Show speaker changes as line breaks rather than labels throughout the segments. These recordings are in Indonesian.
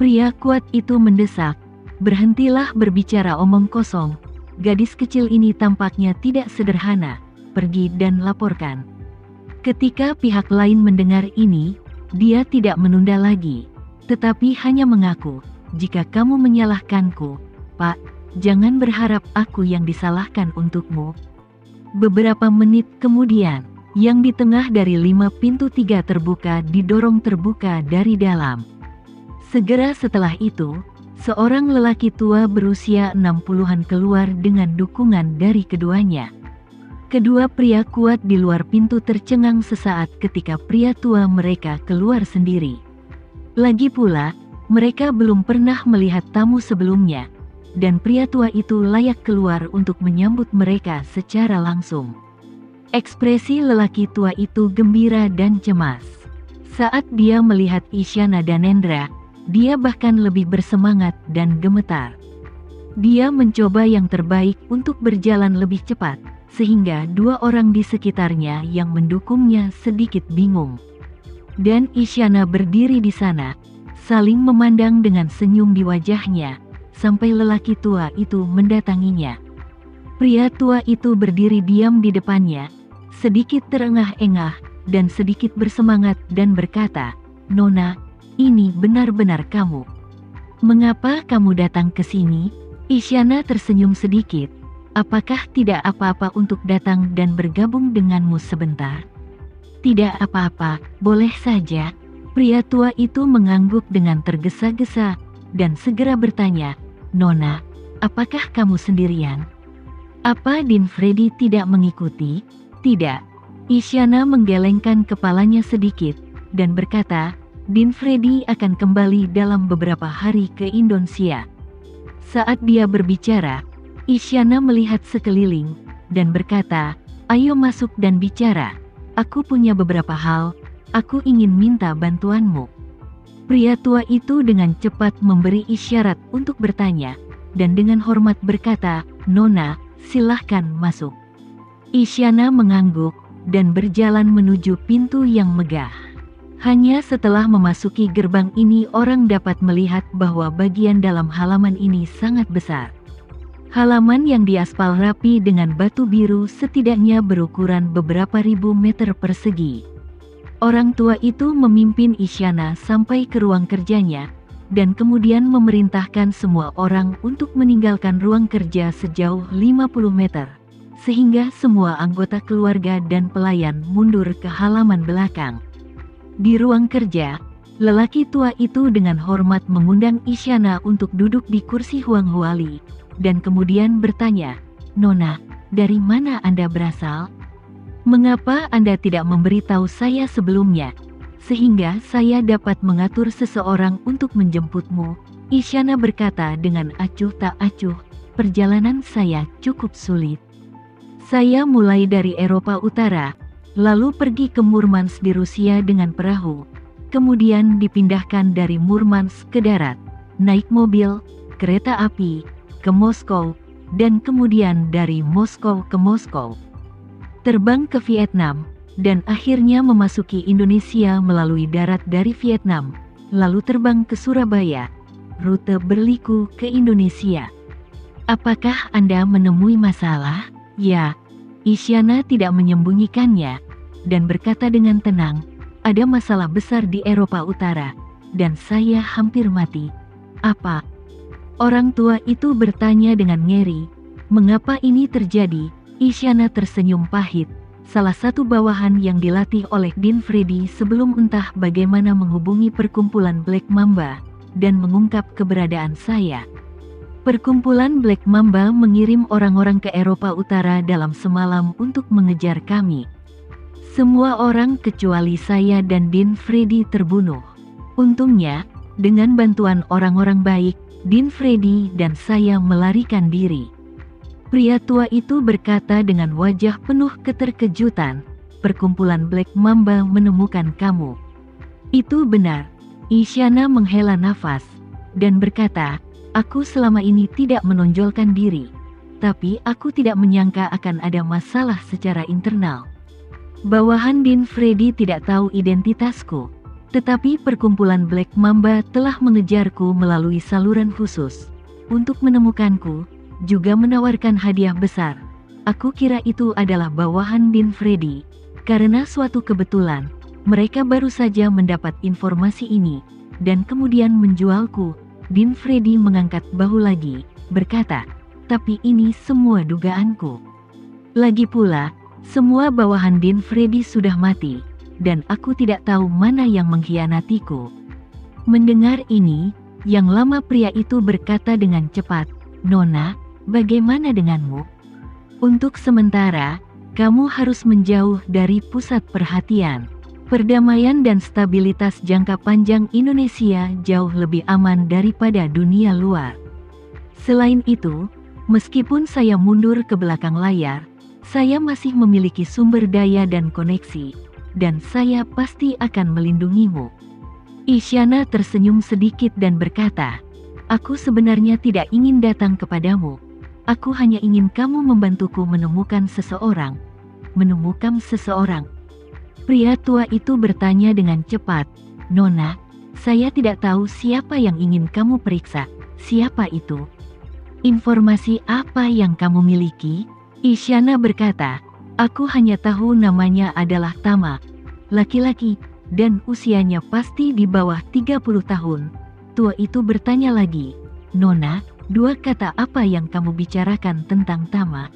Pria kuat itu mendesak, "Berhentilah berbicara omong kosong. Gadis kecil ini tampaknya tidak sederhana. Pergi dan laporkan." Ketika pihak lain mendengar ini, dia tidak menunda lagi, tetapi hanya mengaku, "Jika kamu menyalahkanku, Pak, jangan berharap aku yang disalahkan untukmu." Beberapa menit kemudian, yang di tengah dari 5 pintu 3 terbuka didorong terbuka dari dalam. Segera setelah itu, seorang lelaki tua berusia 60-an keluar dengan dukungan dari keduanya. Kedua pria kuat di luar pintu tercengang sesaat ketika pria tua mereka keluar sendiri. Lagi pula, mereka belum pernah melihat tamu sebelumnya, dan pria tua itu layak keluar untuk menyambut mereka secara langsung. Ekspresi lelaki tua itu gembira dan cemas. Saat dia melihat Isyana dan Nendra, dia bahkan lebih bersemangat dan gemetar. Dia mencoba yang terbaik untuk berjalan lebih cepat, sehingga dua orang di sekitarnya yang mendukungnya sedikit bingung. Dan Isyana berdiri di sana, saling memandang dengan senyum di wajahnya, sampai lelaki tua itu mendatanginya. Pria tua itu berdiri diam di depannya, sedikit terengah-engah, dan sedikit bersemangat dan berkata, "Nona, ini benar-benar kamu. Mengapa kamu datang ke sini?" Isyana tersenyum sedikit. "Apakah tidak apa-apa untuk datang dan bergabung denganmu sebentar?" "Tidak apa-apa, boleh saja." Pria tua itu mengangguk dengan tergesa-gesa, dan segera bertanya, "Nona, apakah kamu sendirian? Apa Din Freddy tidak mengikuti?" "Tidak." Isyana menggelengkan kepalanya sedikit, dan berkata, "Din Freddy akan kembali dalam beberapa hari ke Indonesia." Saat dia berbicara, Isyana melihat sekeliling, dan berkata, "Ayo masuk dan bicara. Aku punya beberapa hal, aku ingin minta bantuanmu." Pria tua itu dengan cepat memberi isyarat untuk bertanya, dan dengan hormat berkata, "Nona, silahkan masuk." Isyana mengangguk, dan berjalan menuju pintu yang megah. Hanya setelah memasuki gerbang ini orang dapat melihat bahwa bagian dalam halaman ini sangat besar. Halaman yang diaspal rapi dengan batu biru setidaknya berukuran beberapa ribu meter persegi. Orang tua itu memimpin Isyana sampai ke ruang kerjanya, dan kemudian memerintahkan semua orang untuk meninggalkan ruang kerja sejauh 50 meter, sehingga semua anggota keluarga dan pelayan mundur ke halaman belakang. Di ruang kerja, lelaki tua itu dengan hormat mengundang Isyana untuk duduk di kursi Huang Huali, dan kemudian bertanya, "Nona, dari mana Anda berasal? Mengapa Anda tidak memberitahu saya sebelumnya, sehingga saya dapat mengatur seseorang untuk menjemputmu?" Isyana berkata dengan acuh tak acuh, "Perjalanan saya cukup sulit. Saya mulai dari Eropa Utara, lalu pergi ke Murmansk di Rusia dengan perahu, kemudian dipindahkan dari Murmansk ke darat, naik mobil, kereta api, ke Moskow, dan kemudian dari Moskow ke Moskow, terbang ke Vietnam, dan akhirnya memasuki Indonesia melalui darat dari Vietnam, lalu terbang ke Surabaya, rute berliku ke Indonesia. Apakah Anda menemui masalah?" "Ya." Isyana tidak menyembunyikannya, dan berkata dengan tenang, "Ada masalah besar di Eropa Utara, dan saya hampir mati." "Apa?" Orang tua itu bertanya dengan ngeri. "Mengapa ini terjadi?" Isyana tersenyum pahit. "Salah satu bawahan yang dilatih oleh Din Freddy sebelum entah bagaimana menghubungi perkumpulan Black Mamba, dan mengungkap keberadaan saya. Perkumpulan Black Mamba mengirim orang-orang ke Eropa Utara dalam semalam untuk mengejar kami. Semua orang kecuali saya dan Din Freddy terbunuh. Untungnya, dengan bantuan orang-orang baik, Din Freddy dan saya melarikan diri." Pria tua itu berkata dengan wajah penuh keterkejutan, "Perkumpulan Black Mamba menemukan kamu." "Itu benar." Isyana menghela nafas, dan berkata, "Aku selama ini tidak menonjolkan diri, tapi aku tidak menyangka akan ada masalah secara internal. Bawahan Din Freddy tidak tahu identitasku. Tetapi perkumpulan Black Mamba telah mengejarku melalui saluran khusus. Untuk menemukanku, juga menawarkan hadiah besar. Aku kira itu adalah bawahan Din Freddy. Karena suatu kebetulan, mereka baru saja mendapat informasi ini, dan kemudian menjualku. Din Freddy mengangkat bahu lagi, berkata, tapi ini semua dugaanku. Lagi pula, semua bawahan Din Freddy sudah mati, dan aku tidak tahu mana yang mengkhianatiku. Mendengar ini, yang lama pria itu berkata dengan cepat, Nona, bagaimana denganmu? Untuk sementara, kamu harus menjauh dari pusat perhatian. Perdamaian dan stabilitas jangka panjang Indonesia jauh lebih aman daripada dunia luar. Selain itu, meskipun saya mundur ke belakang layar, saya masih memiliki sumber daya dan koneksi, dan saya pasti akan melindungimu. Isyana tersenyum sedikit dan berkata, aku sebenarnya tidak ingin datang kepadamu. Aku hanya ingin kamu membantuku menemukan seseorang. Menemukan seseorang. Pria tua itu bertanya dengan cepat, Nona, saya tidak tahu siapa yang ingin kamu periksa. Siapa itu? Informasi apa yang kamu miliki? Isyana berkata, aku hanya tahu namanya adalah Tama. Laki-laki, dan usianya pasti di bawah 30 tahun. Tua itu bertanya lagi, Nona, dua kata apa yang kamu bicarakan tentang Tama?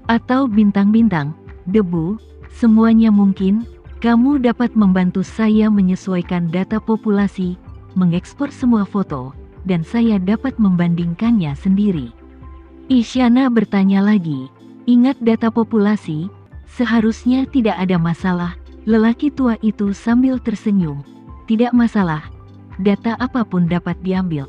Atau bintang-bintang, debu, semuanya mungkin? Kamu dapat membantu saya menyesuaikan data populasi, mengekspor semua foto, dan saya dapat membandingkannya sendiri. Isyana bertanya lagi, ingat data populasi? Seharusnya tidak ada masalah. Lelaki tua itu sambil tersenyum. Tidak masalah. Data apapun dapat diambil.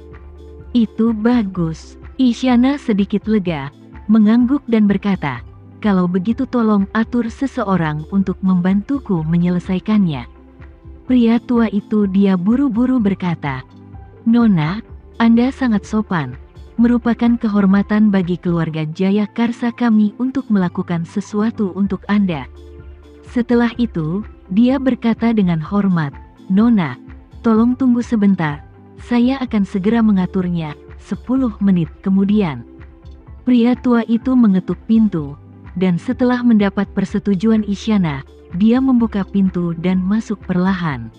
Itu bagus. Isyana sedikit lega, mengangguk dan berkata, kalau begitu tolong atur seseorang untuk membantuku menyelesaikannya. Pria tua itu dia buru-buru berkata, Nona, Anda sangat sopan. Merupakan kehormatan bagi keluarga Jaya Karsa kami untuk melakukan sesuatu untuk Anda. Setelah itu, dia berkata dengan hormat, Nona, tolong tunggu sebentar. Saya akan segera mengaturnya. 10 menit kemudian. Pria tua itu mengetuk pintu, dan setelah mendapat persetujuan Isyana, dia membuka pintu dan masuk perlahan.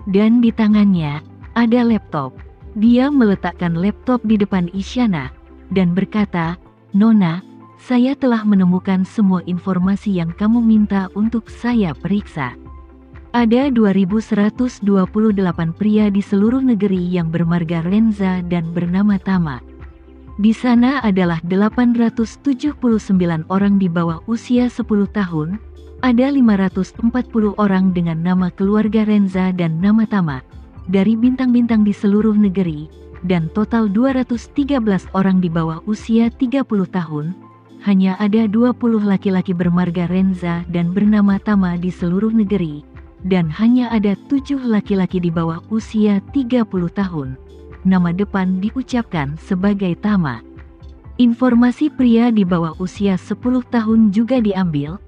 Dan di tangannya, ada laptop. Dia meletakkan laptop di depan Isyana, dan berkata, Nona, saya telah menemukan semua informasi yang kamu minta untuk saya periksa. Ada 2128 pria di seluruh negeri yang bermarga Renza dan bernama Tama. Di sana adalah 879 orang di bawah usia 10 tahun, ada 540 orang dengan nama keluarga Renza dan nama Tama, dari bintang-bintang di seluruh negeri, dan total 213 orang di bawah usia 30 tahun, hanya ada 20 laki-laki bermarga Renza dan bernama Tama di seluruh negeri, dan hanya ada 7 laki-laki di bawah usia 30 tahun. Nama depan diucapkan sebagai Tama. Informasi pria di bawah usia 10 tahun juga diambil,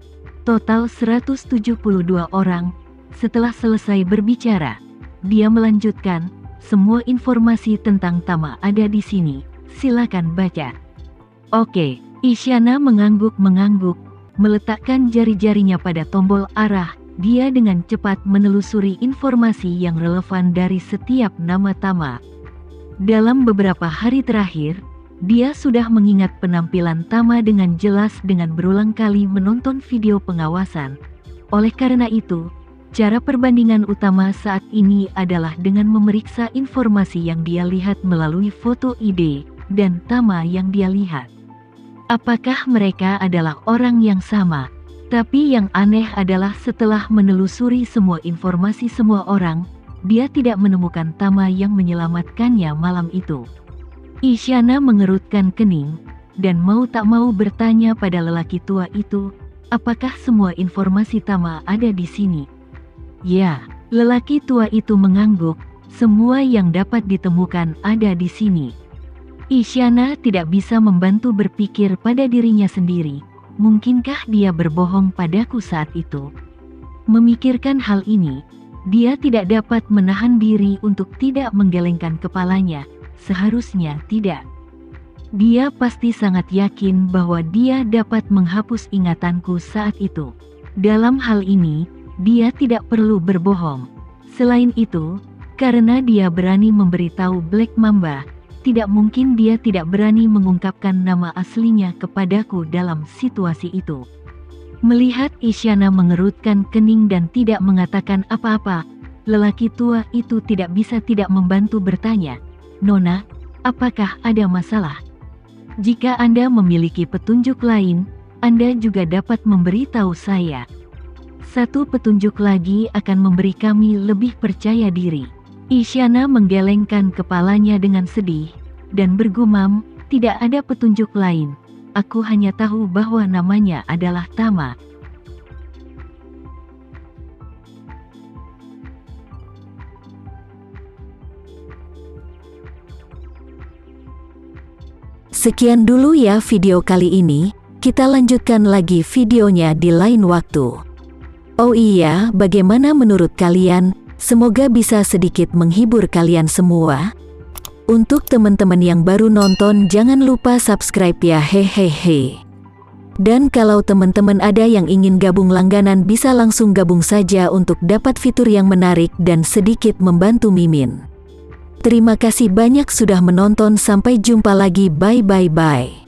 total 172 orang. Setelah selesai berbicara, dia melanjutkan, semua informasi tentang Tama ada di sini, silakan baca. Oke, Isyana mengangguk-mengangguk, meletakkan jari-jarinya pada tombol arah. Dia dengan cepat menelusuri informasi yang relevan dari setiap nama Tama. Dalam beberapa hari terakhir, dia sudah mengingat penampilan Tama dengan jelas dengan berulang kali menonton video pengawasan. Oleh karena itu, cara perbandingan utama saat ini adalah dengan memeriksa informasi yang dia lihat melalui foto ID dan Tama yang dia lihat. Apakah mereka adalah orang yang sama? Tapi yang aneh adalah setelah menelusuri semua informasi semua orang, dia tidak menemukan Tama yang menyelamatkannya malam itu. Isyana mengerutkan kening, dan mau tak mau bertanya pada lelaki tua itu, apakah semua informasi Tama ada di sini? Ya, lelaki tua itu mengangguk, semua yang dapat ditemukan ada di sini. Isyana tidak bisa membantu berpikir pada dirinya sendiri. Mungkinkah dia berbohong padaku saat itu? Memikirkan hal ini, Dia tidak dapat menahan diri untuk tidak menggelengkan kepalanya. Seharusnya tidak. Dia pasti sangat yakin bahwa dia dapat menghapus ingatanku saat itu. Dalam hal ini, dia tidak perlu berbohong. Selain itu, karena dia berani memberitahu Black Mamba, tidak mungkin dia tidak berani mengungkapkan nama aslinya kepadaku dalam situasi itu. Melihat Isyana mengerutkan kening dan tidak mengatakan apa-apa, lelaki tua itu tidak bisa tidak membantu bertanya, "Nona, apakah ada masalah? Jika Anda memiliki petunjuk lain, Anda juga dapat memberitahu saya. Satu petunjuk lagi akan memberi kami lebih percaya diri." Isyana menggelengkan kepalanya dengan sedih, dan bergumam, "Tidak ada petunjuk lain. Aku hanya tahu bahwa namanya adalah Tama."
Sekian dulu ya video kali ini, kita lanjutkan lagi videonya di lain waktu. Oh iya, bagaimana menurut kalian? Semoga bisa sedikit menghibur kalian semua. Untuk teman-teman yang baru nonton, jangan lupa subscribe ya, hehehe. Dan kalau teman-teman ada yang ingin gabung langganan, bisa langsung gabung saja untuk dapat fitur yang menarik dan sedikit membantu Mimin. Terima kasih banyak sudah menonton, sampai jumpa lagi, bye.